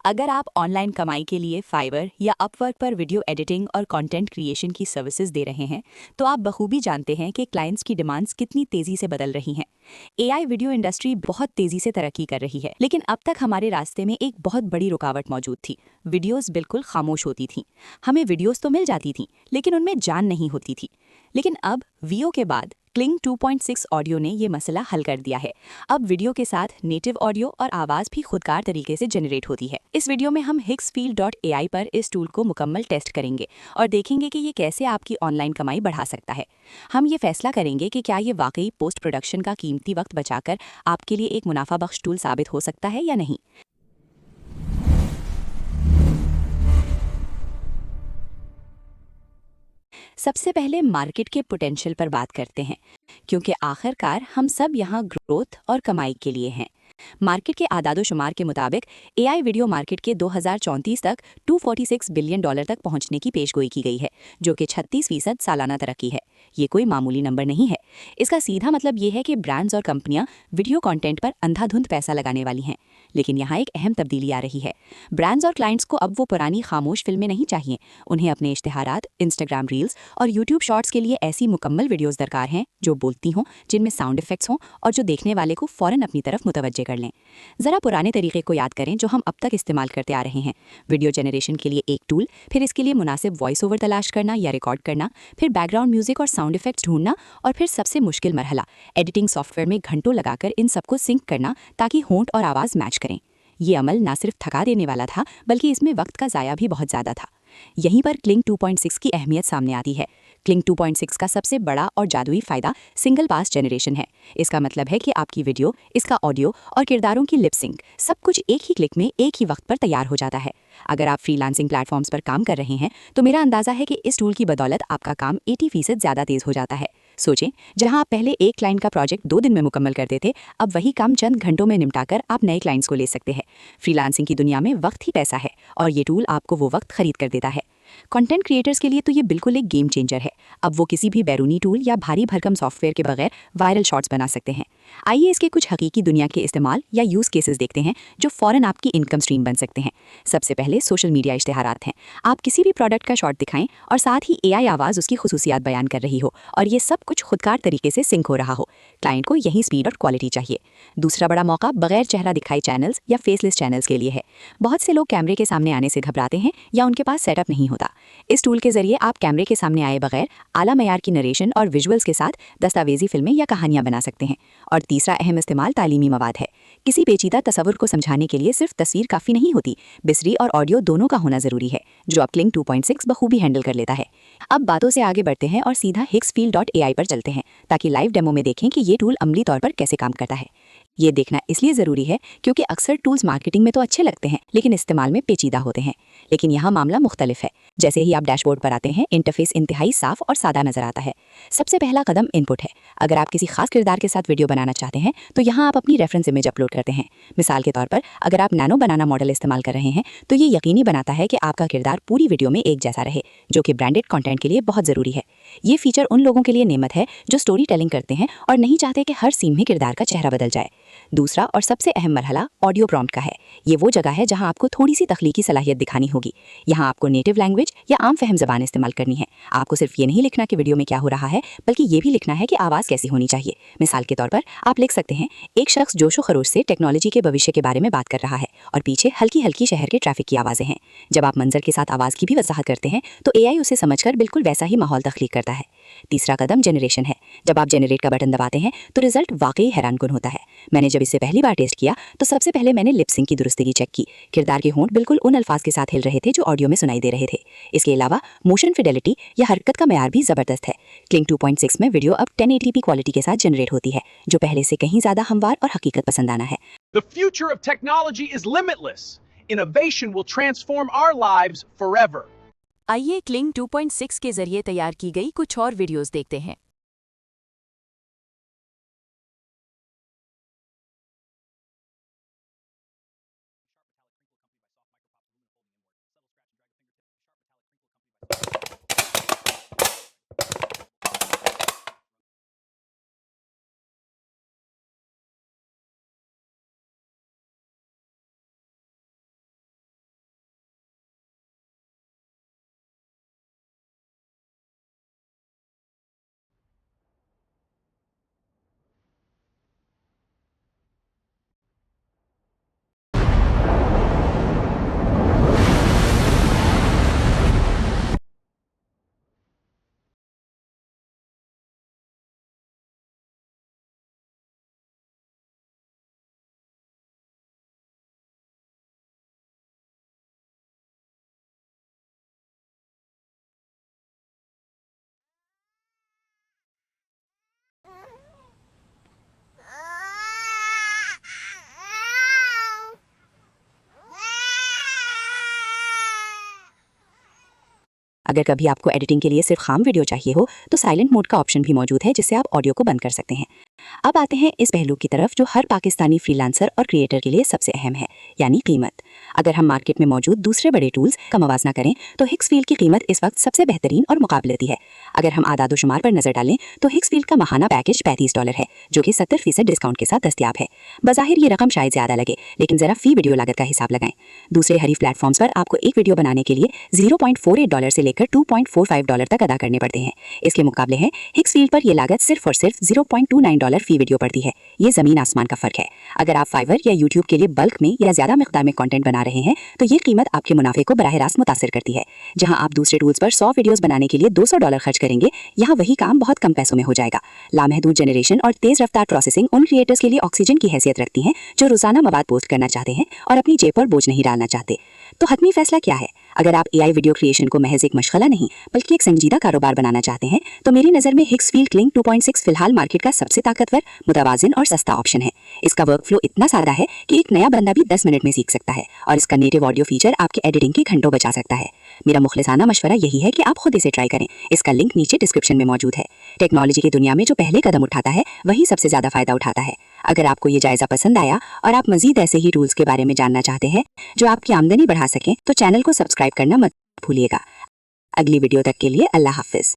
अगर आप ऑनलाइन कमाई के लिए फाइवर या अपवर्क पर वीडियो एडिटिंग और कंटेंट क्रिएशन की सर्विसेज दे रहे हैं, तो आप बखूबी जानते हैं कि क्लाइंट्स की डिमांड्स कितनी तेजी से बदल रही हैं। एआई वीडियो इंडस्ट्री बहुत तेजी से तरक्की कर रही है, लेकिन अब तक हमारे रास्ते में एक बहुत बड़ी रुकावट मौजूद थी। वीडियोस बिल्कुल खामोश होती थीं। हमें वीडियोस तो मिल जाती थीं, लेकिन उनमें जान नहीं होती थी। लेकिन अब वीओ के बाद क्लिंग 2.6 ऑडियो ने ये मसला हल कर दिया है। अब वीडियो के साथ नेटिव ऑडियो और आवाज़ भी खुदकार तरीके से जनरेट होती है। इस वीडियो में हम hicksfield.ai पर इस टूल को मुकम्मल टेस्ट करेंगे और देखेंगे कि ये कैसे आपकी ऑनलाइन कमाई बढ़ा सकता है। हम ये फैसला करेंगे कि क्या ये वाकई पोस्ट प्रोडक्शन का कीमती वक्त बचाकर आपके लिए एक मुनाफा बख्श टूल साबित हो सकता है या नहीं। सबसे पहले मार्केट के पोटेंशियल पर बात करते हैं, क्योंकि आखिरकार हम सब यहाँ ग्रोथ और कमाई के लिए हैं। मार्केट के आदादोशुमार के मुताबिक एआई वीडियो मार्केट के 2034 तक $246 बिलियन तक पहुंचने की पेशगोई की गई है, जो कि 36% सालाना तरक्की है। ये कोई मामूली नंबर नहीं है। इसका सीधा मतलब ये है कि ब्रांड्स और कंपनियां वीडियो कंटेंट पर अंधाधुंध पैसा लगाने वाली हैं। लेकिन यहाँ एक अहम तब्दीली आ रही है। ब्रांड्स और क्लाइंट्स को अब वो पुरानी खामोश फिल्में नहीं चाहिए। उन्हें अपने इश्तिहारात, इंस्टाग्राम रील्स और यूट्यूब शॉर्ट्स के लिए ऐसी मुकम्मल वीडियोस दरकार हैं जो बोलती हों, जिनमें साउंड इफेक्ट्स हों और जो देखने वाले को फौरन अपनी तरफ मुतवज्जे कर लें। जरा पुराने तरीके को याद करें जो हम अब तक इस्तेमाल करते आ रहे हैं। वीडियो जनरेशन के लिए एक टूल, फिर इसके लिए मुनासिब वॉइस ओवर तलाश करना या रिकॉर्ड करना, फिर बैकग्राउंड म्यूजिक और साउंड इफेक्ट्स ढूंढना, और फिर सबसे मुश्किल मरहला एडिटिंग सॉफ्टवेयर में घंटों लगाकर इन सबको सिंक करना ताकि होंठ और आवाज़ मैच करें। ये अमल ना सिर्फ थका देने वाला था, बल्कि इसमें वक्त का ज़ाया भी बहुत ज़्यादा था। यहीं पर क्लिंग 2.6 की अहमियत सामने आती है। क्लिंग 2.6 का सबसे बड़ा और जादुई फ़ायदा सिंगल पास जनरेशन है। इसका मतलब है कि आपकी वीडियो, इसका ऑडियो और किरदारों की लिप सिंक सब कुछ एक ही क्लिक में एक ही वक्त पर तैयार हो जाता है। अगर आप फ्रीलांसिंग प्लेटफॉर्म्स पर काम कर रहे हैं, तो मेरा अंदाज़ा है कि इस टूल की बदौलत आपका काम 80% ज़्यादा तेज़ हो जाता है। सोचें, जहां आप पहले एक क्लाइंट का प्रोजेक्ट 2 दिन में मुकम्मल करते थे, अब वही काम चंद घंटों में निपटाकर आप नए क्लाइंट्स को ले सकते हैं। फ्रीलांसिंग की दुनिया में वक्त ही पैसा है, और ये टूल आपको वो वक्त खरीद कर देता है। कंटेंट क्रिएटर्स के लिए तो ये बिल्कुल एक गेम चेंजर है। अब वो किसी भी बैरूनी टूल या भारी भरकम सॉफ्टवेयर के बगैर वायरल शॉट्स बना सकते हैं। आइए इसके कुछ हकीकी दुनिया के इस्तेमाल या यूज़ केसेस देखते हैं जो फ़ौरन आपकी इनकम स्ट्रीम बन सकते हैं। सबसे पहले सोशल मीडिया इश्तिहारात हैं। आप किसी भी प्रोडक्ट का शॉट दिखाएं और साथ ही एआई आवाज़ उसकी खुसूसियात बयान कर रही हो, और ये सब कुछ खुदकार तरीके से सिंक हो रहा हो। क्लाइंट को यही स्पीड और क्वालिटी चाहिए। दूसरा बड़ा मौका बगैर चेहरा दिखाए चैनल्स या फेसलेस चैनल्स के लिए है। बहुत से लोग कैमरे के सामने आने से घबराते हैं या उनके पास सेटअप नहीं होता। इस टूल के जरिए आप कैमरे के सामने आए बगैर आला मयार की नरेशन और विजुअल्स के साथ दस्तावेजी फिल्में या कहानियां बना सकते हैं। और तीसरा अहम इस्तेमाल तालीमी मवाद है। किसी पेचीदा तस्वुर को समझाने के लिए सिर्फ तस्वीर काफ़ी नहीं होती, बिसरी और ऑडियो दोनों का होना ज़रूरी है, जो अब क्लिंग 2.6 बखूबी हैंडल कर लेता है। अब बातों से आगे बढ़ते हैं और सीधा hicksfield.ai पर चलते हैं, ताकि लाइव डेमो में देखें कि ये टूल अमली तौर पर कैसे काम करता है। ये देखना इसलिए ज़रूरी है क्योंकि अक्सर टूल्स मार्केटिंग में तो अच्छे लगते हैं, लेकिन इस्तेमाल में पेचीदा होते हैं। लेकिन यहाँ मामला मुख्तलिफ है। जैसे ही आप डैशबोर्ड पर आते हैं, इंटरफेस इंतहाई साफ और सादा नजर आता है। सबसे पहला कदम इनपुट है। अगर आप किसी खास किरदार के साथ वीडियो बनाना चाहते हैं, तो यहाँ आप अपनी रेफरेंस इमेज अपलोड करते हैं। मिसाल के तौर पर, अगर आप नैनो बनाना मॉडल इस्तेमाल कर रहे हैं, तो ये यकीनी बनाता है कि आपका किरदार पूरी वीडियो में एक जैसा रहे, जो कि ब्रांडेड कंटेंट के लिए बहुत ज़रूरी है। ये फीचर उन लोगों के लिए नेमत है जो स्टोरी टेलिंग करते हैं और नहीं चाहते कि हर सीन में किरदार का चेहरा बदल जाए। दूसरा और सबसे अहम मरहला ऑडियो प्रॉम्प्ट का है। ये वो जगह है जहां आपको थोड़ी सी तख्लीकी सलाहियत दिखानी होगी। यहाँ आपको नेटिव लैंग्वेज या आम फहम ज़बान इस्तेमाल करनी है। आपको सिर्फ ये नहीं लिखना कि वीडियो में क्या हो रहा है, बल्कि ये भी लिखना है कि आवाज़ कैसी होनी चाहिए। मिसाल के तौर पर आप लिख सकते हैं, एक शख्स जोशो खरोश से टेक्नोलॉजी के भविष्य के बारे में बात कर रहा है और पीछे हल्की हल्की शहर के ट्रैफिक की आवाज़ें हैं। जब आप मंजर के साथ आवाज़ की भी वजाहत करते हैं, तो एआई उसे समझकर बिल्कुल वैसा ही माहौल तख्लीक करता है। तीसरा कदम जनरेशन है। जब आप जनरेट का बटन दबाते हैं, तो रिजल्ट वाकई हैरानकुन होता है। मैंने जब इसे पहली बार टेस्ट किया, तो सबसे पहले मैंने लिप सिंक की दुरुस्तगी चेक की। किरदार के होंठ बिल्कुल उन अल्फाज के साथ हिल रहे थे जो ऑडियो में सुनाई दे रहे थे। इसके अलावा मोशन फिडेलिटी या हरकत का मेयार भी ज़बरदस्त है। क्लिंग 2.6 में वीडियो अब 1080p क्वालिटी के साथ जनरेट होती है, जो पहले से कहीं ज़्यादा हमवार और हकीकत पसंदाना है। The future of technology is limitless. Innovation will transform our lives forever. आइए क्लिंग 2.6 के जरिए तैयार की गई कुछ और वीडियोस देखते हैं। अगर कभी आपको एडिटिंग के लिए सिर्फ खाम वीडियो चाहिए हो तो साइलेंट मोड का ऑप्शन भी मौजूद है, जिससे आप ऑडियो को बंद कर सकते हैं। अब आते हैं इस पहलू की तरफ जो हर पाकिस्तानी फ्रीलांसर और क्रिएटर के लिए सबसे अहम है, यानी कीमत। अगर हम मार्केट में मौजूद दूसरे बड़े टूल्स का मवाजना करें तो हिक्सफील्ड की कीमत इस वक्त सबसे बेहतरीन और मुकाबलती है। अगर हम आदादो शुमार पर नजर डालें तो हिक्सफील्ड का माहाना पैकेज $35 है, जो कि 70% डिस्काउंट के साथ दस्तयाब है। बज़ाहिर ये रकम शायद ज्यादा लगे, लेकिन जरा फी वीडियो लागत का हिसाब लगाएं। दूसरे हरीफ प्लेटफॉर्म्स पर आपको एक वीडियो बनाने के लिए $0.48 से लेकर $2.45 तक अदा करने पड़ते हैं। इसके मुकाबले है हिक्सफील्ड पर यह लागत सिर्फ और सिर्फ $0.29 फी वीडियो पड़ती है। ये जमीन आसमान का फर्क है। अगर आप फाइवर या यूट्यूब के लिए बल्क में या ज्यादा मिकदार में कंटेंट बना रहे हैं तो ये कीमत आपके मुनाफे को बराह रास्त मुतासिर करती है। जहां आप दूसरे टूल्स पर 100 वीडियोस बनाने के लिए $200 खर्च करेंगे, यहाँ वही काम बहुत कम पैसों में हो जाएगा। लामहदूद जनरेशन और तेज रफ्तार प्रोसेसिंग उन क्रिएटर्स के लिए ऑक्सीजन की हैसियत रखती हैं जो रोजाना मवाद पोस्ट करना चाहते हैं और अपनी जेब पर बोझ नहीं डालना चाहते। तो हतमी फैसला क्या है? अगर आप एआई वीडियो क्रिएशन को महज एक मशगला नहीं बल्कि एक संजीदा कारोबार बनाना चाहते हैं तो मेरी नज़र में हिक्सफील्ड क्लिंग 2.6 फिलहाल मार्केट का सबसे ताकतवर, मुतवाजिन और सस्ता ऑप्शन है। इसका वर्कफ्लो इतना सादा है कि एक नया बंदा भी 10 मिनट में सीख सकता है और इसका नेटिव ऑडियो फीचर आपके एडिटिंग के घंटों बचा सकता है। मेरा मुखलिसाना मशवरा यही है कि आप खुद इसे ट्राई करें। इसका लिंक नीचे डिस्क्रिप्शन में मौजूद है। टेक्नोलॉजी की दुनिया में जो पहले कदम उठाता है वही सबसे ज्यादा फायदा उठाता है। अगर आपको ये जायजा पसंद आया और आप मजीद ऐसे ही टूल्स के बारे में जानना चाहते हैं जो आपकी आमदनी बढ़ा सकें तो चैनल को सब्सक्राइब करना मत भूलिएगा। अगली वीडियो तक के लिए अल्लाह हाफिज।